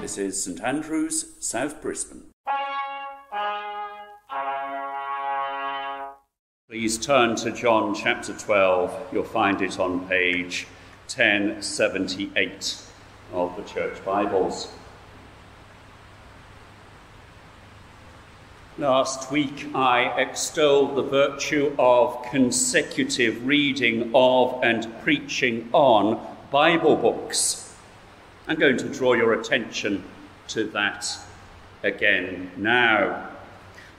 This is St Andrews, South Brisbane. Please turn to John chapter 12. You'll find it on page 1078 of the Church Bibles. Last week I extolled the virtue of consecutive reading of and preaching on Bible books. I'm going to draw your attention to that again now.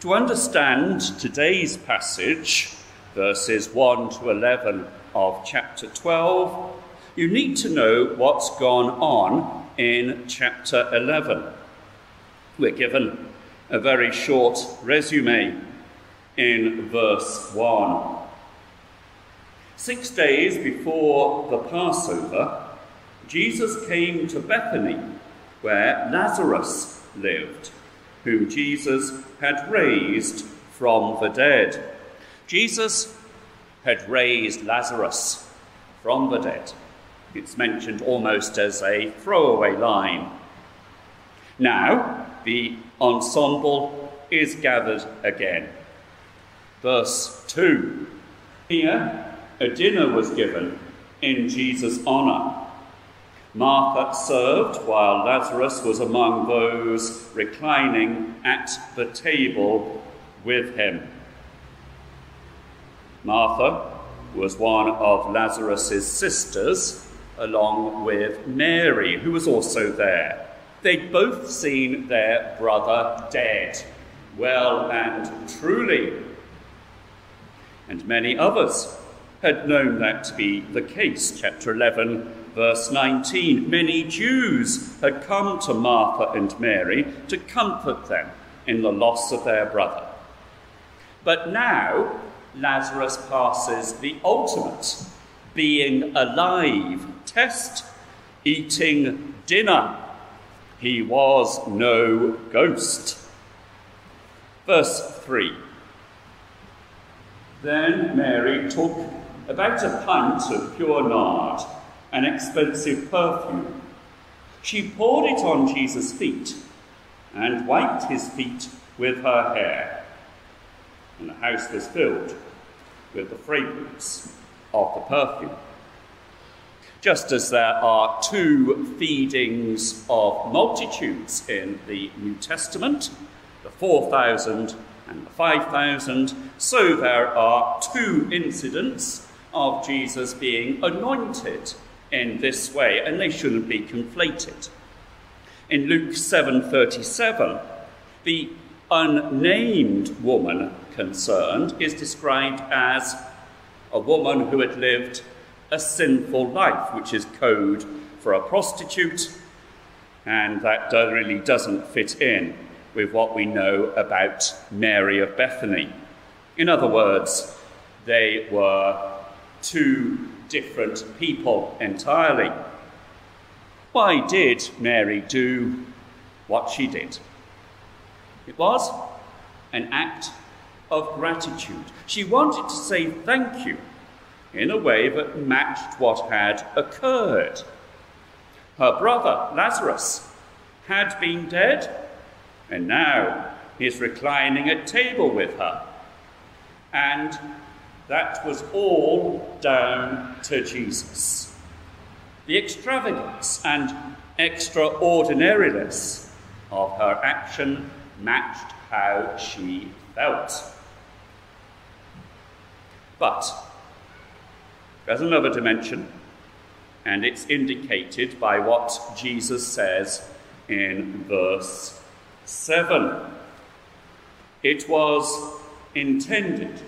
To understand today's passage, verses 1 to 11 of chapter 12, you need to know what's gone on in chapter 11. We're given a very short resume in verse 1. 6 days before the Passover, Jesus came to Bethany, where Lazarus lived, whom Jesus had raised from the dead. Jesus had raised Lazarus from the dead. It's mentioned almost as a throwaway line. Now, the ensemble is gathered again. Verse 2. Here, a dinner was given in Jesus' honour. Martha served while Lazarus was among those reclining at the table with him. Martha was one of Lazarus' sisters, along with Mary, who was also there. They'd both seen their brother dead, well and truly. And many others had known that to be the case. Chapter 11, verse 19. Many Jews had come to Martha and Mary to comfort them in the loss of their brother. But now Lazarus passes the ultimate being alive test, eating dinner. He was no ghost. Verse 3. Then Mary took about a pint of pure nard, an expensive perfume. She poured it on Jesus' feet and wiped his feet with her hair. And the house was filled with the fragrance of the perfume. Just as there are two feedings of multitudes in the New Testament, the 4,000 and the 5,000, so there are two incidents of Jesus being anointed in this way, and they shouldn't be conflated. In Luke 7:37, the unnamed woman concerned is described as a woman who had lived a sinful life, which is code for a prostitute, and that really doesn't fit in with what we know about Mary of Bethany. In other words, they were two different people entirely. Why did Mary do what she did? It was an act of gratitude. She wanted to say thank you in a way that matched what had occurred. Her brother, Lazarus, had been dead, and now he's reclining at table with her. And that was all down to Jesus. The extravagance and extraordinariness of her action matched how she felt. But there's another dimension, and it's indicated by what Jesus says in verse 7. It was intended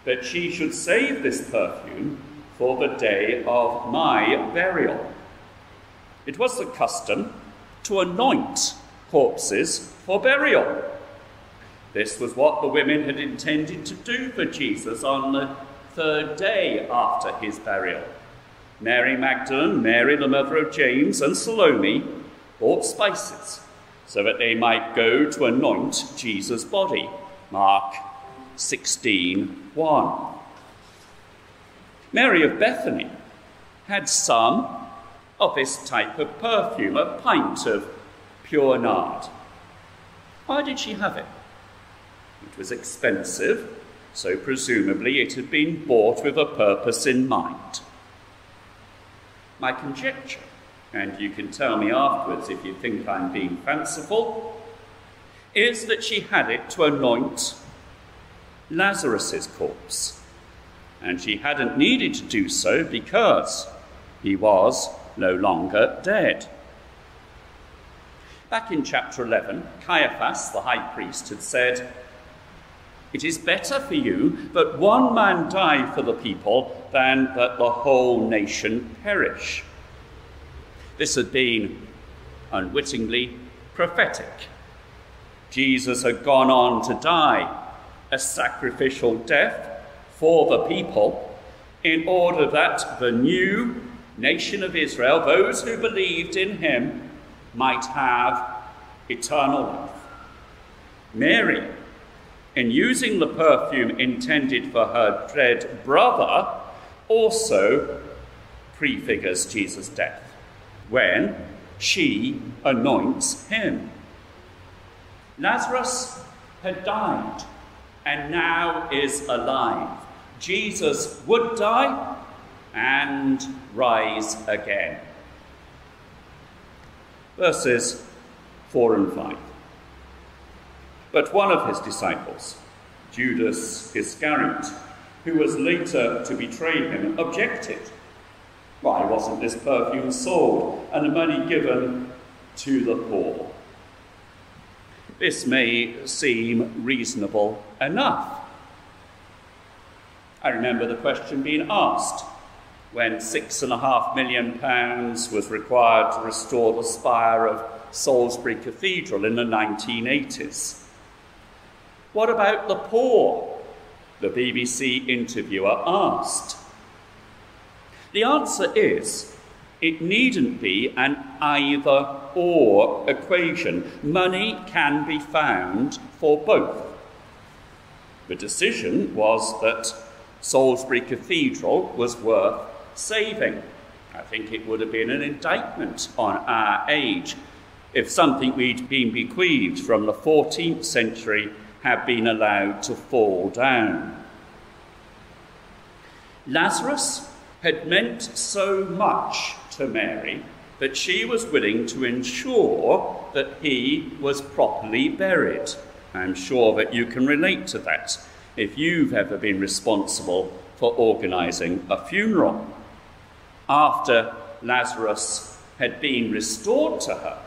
that she should save this perfume for the day of my burial. It was the custom to anoint corpses for burial. This was what the women had intended to do for Jesus on the third day after his burial. Mary Magdalene, Mary the mother of James, and Salome bought spices so that they might go to anoint Jesus' body. Mark 16:1. Mary of Bethany had some of this type of perfume, a pint of pure nard. Why did she have it? It was expensive, so presumably it had been bought with a purpose in mind. My conjecture, and you can tell me afterwards if you think I'm being fanciful, is that she had it to anoint Lazarus's corpse, and she hadn't needed to do so because he was no longer dead. Back in chapter 11, Caiaphas, the high priest, had said, "It is better for you that one man die for the people than that the whole nation perish." This had been, unwittingly, prophetic. Jesus had gone on to die a sacrificial death for the people in order that the new nation of Israel, those who believed in him, might have eternal life. Mary, in using the perfume intended for her dead brother, also prefigures Jesus' death when she anoints him. Lazarus had died and now is alive. Jesus would die and rise again. Verses 4 and 5. But one of his disciples, Judas Iscariot, who was later to betray him, objected. "Why wasn't this perfume sold and the money given to the poor?" This may seem reasonable enough. I remember the question being asked when £6.5 million was required to restore the spire of Salisbury Cathedral in the 1980s. What about the poor? The BBC interviewer asked. The answer is, it needn't be an either-or equation. Money can be found for both. The decision was that Salisbury Cathedral was worth saving. I think it would have been an indictment on our age if something we'd been bequeathed from the 14th century had been allowed to fall down. Lazarus had meant so much to Mary that she was willing to ensure that he was properly buried. I'm sure that you can relate to that if you've ever been responsible for organising a funeral. After Lazarus had been restored to her,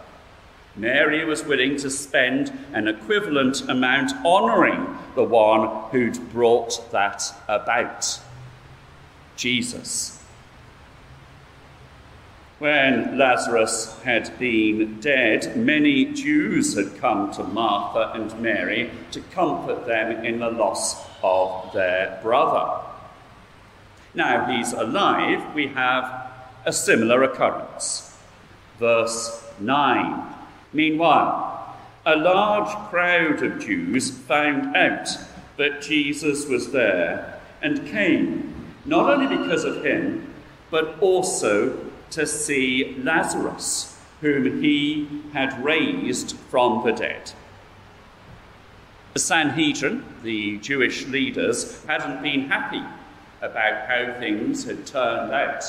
Mary was willing to spend an equivalent amount honouring the one who'd brought that about, Jesus. When Lazarus had been dead, many Jews had come to Martha and Mary to comfort them in the loss of their brother. Now he's alive, we have a similar occurrence. Verse 9. Meanwhile, a large crowd of Jews found out that Jesus was there and came, not only because of him, but also to see Lazarus, whom he had raised from the dead. The Sanhedrin, the Jewish leaders, hadn't been happy about how things had turned out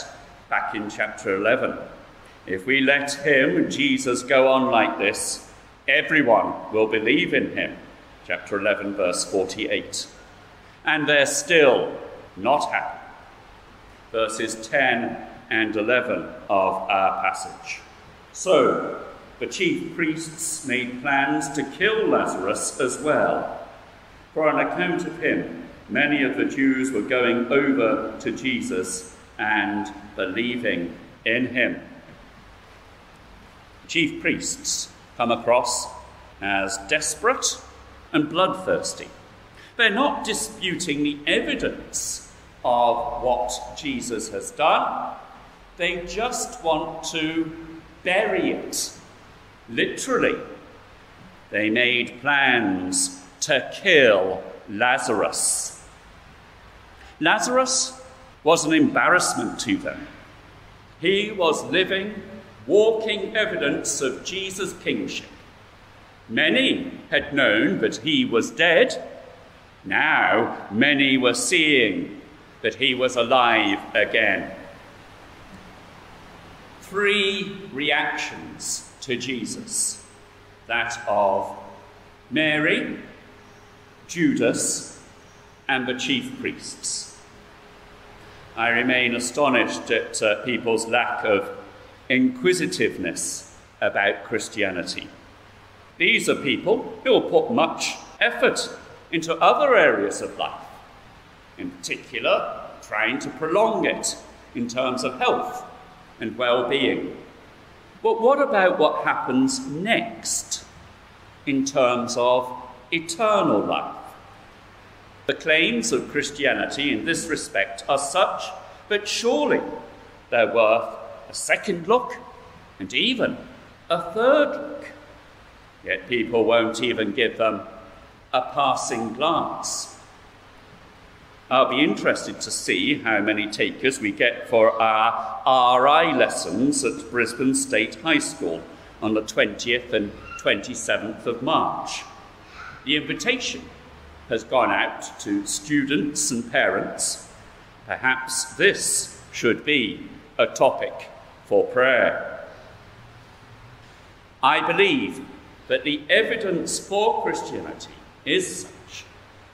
back in chapter 11. If we let him, Jesus, go on like this, everyone will believe in him. Chapter 11, verse 48. And they're still not happy. Verses 10 and 11 of our passage. So, the chief priests made plans to kill Lazarus as well. For on account of him, many of the Jews were going over to Jesus and believing in him. Chief priests come across as desperate and bloodthirsty. They're not disputing the evidence of what Jesus has done. They just want to bury it. Literally, they made plans to kill Lazarus. Lazarus was an embarrassment to them. He was living walking evidence of Jesus' kingship. Many had known that he was dead. Now many were seeing that he was alive again. 3 reactions to Jesus: that of Mary, Judas, and the chief priests. I remain astonished at people's lack of inquisitiveness about Christianity. These are people who will put much effort into other areas of life, in particular trying to prolong it in terms of health and well-being. But what about what happens next in terms of eternal life? The claims of Christianity in this respect are such that surely they're worth a second look and even a third look. Yet people won't even give them a passing glance. I'll be interested to see how many takers we get for our RI lessons at Brisbane State High School on the 20th and 27th of March. The invitation has gone out to students and parents. Perhaps this should be a topic for prayer. I believe that the evidence for Christianity is such,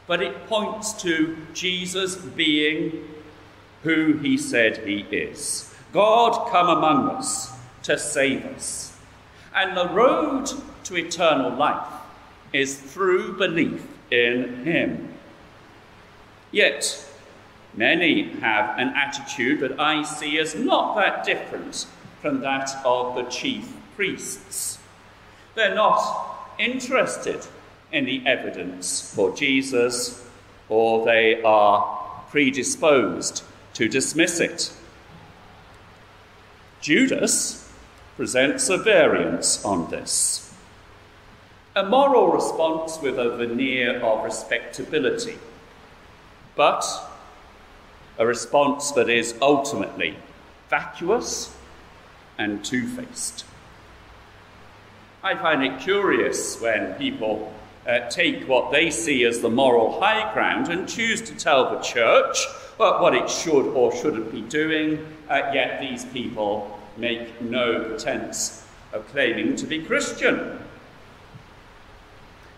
but it points to Jesus being who he said he is. God come among us to save us. And the road to eternal life is through belief in him. Yet, many have an attitude that I see as not that different from that of the chief priests. They're not interested in the evidence for Jesus, or they are predisposed to dismiss it. Judas presents a variance on this. A moral response with a veneer of respectability, but a response that is ultimately vacuous and two-faced. I find it curious when people take what they see as the moral high ground and choose to tell the church what it should or shouldn't be doing, yet these people make no pretense of claiming to be Christian.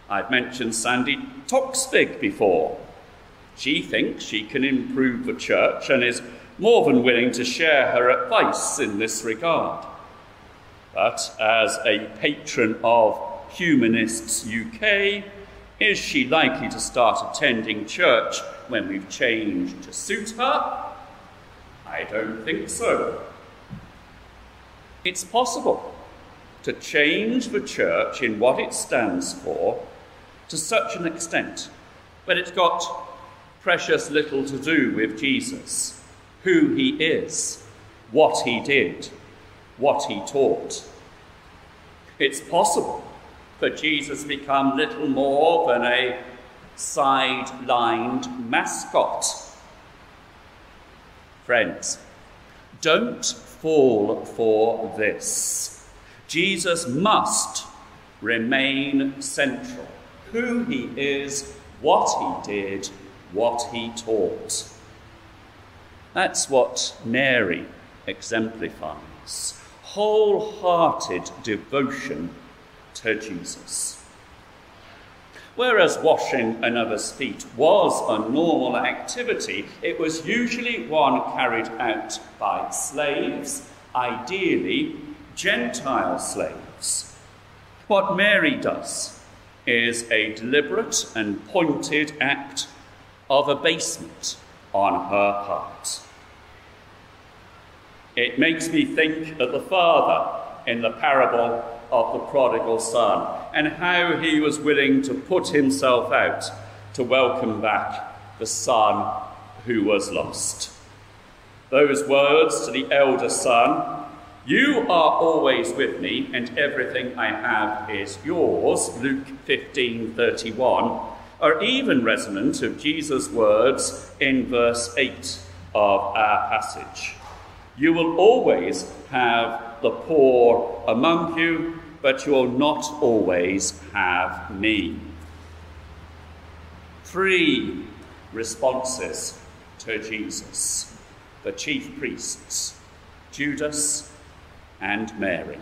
I've mentioned Sandy Toksvig before. She thinks she can improve the church and is more than willing to share her advice in this regard. But as a patron of Humanists UK, is she likely to start attending church when we've changed to suit her? I don't think so. It's possible to change the church in what it stands for to such an extent that it's got precious little to do with Jesus, who he is, what he did, what he taught. It's possible for Jesus become little more than a sidelined mascot. Friends, don't fall for this. Jesus must remain central. Who he is, what he did, what he taught. That's what Mary exemplifies. Wholehearted devotion to Jesus. Whereas washing another's feet was a normal activity, it was usually one carried out by slaves, ideally Gentile slaves. What Mary does is a deliberate and pointed act of abasement on her part. It makes me think of the father in the parable of the prodigal son and how he was willing to put himself out to welcome back the son who was lost. Those words to the elder son, "You are always with me, and everything I have is yours," Luke 15:31, are even resonant of Jesus' words in verse 8 of our passage. "You will always have the poor among you, but you will not always have me. 3 responses to Jesus: the chief priests, Judas, and Mary.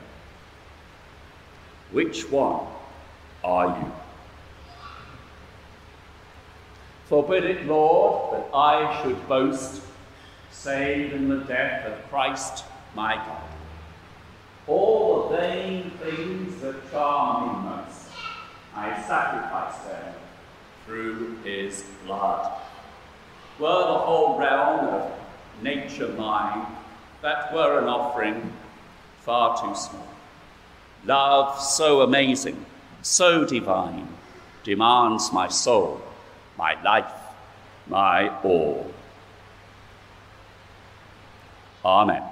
Which one are you? Forbid it, Lord, that I should boast, save in the death of Christ my God. All the vain things that charm me most, I sacrifice them through his blood. Were the whole realm of nature mine, that were an offering far too small. Love so amazing, so divine, demands my soul, my life, my all. Amen.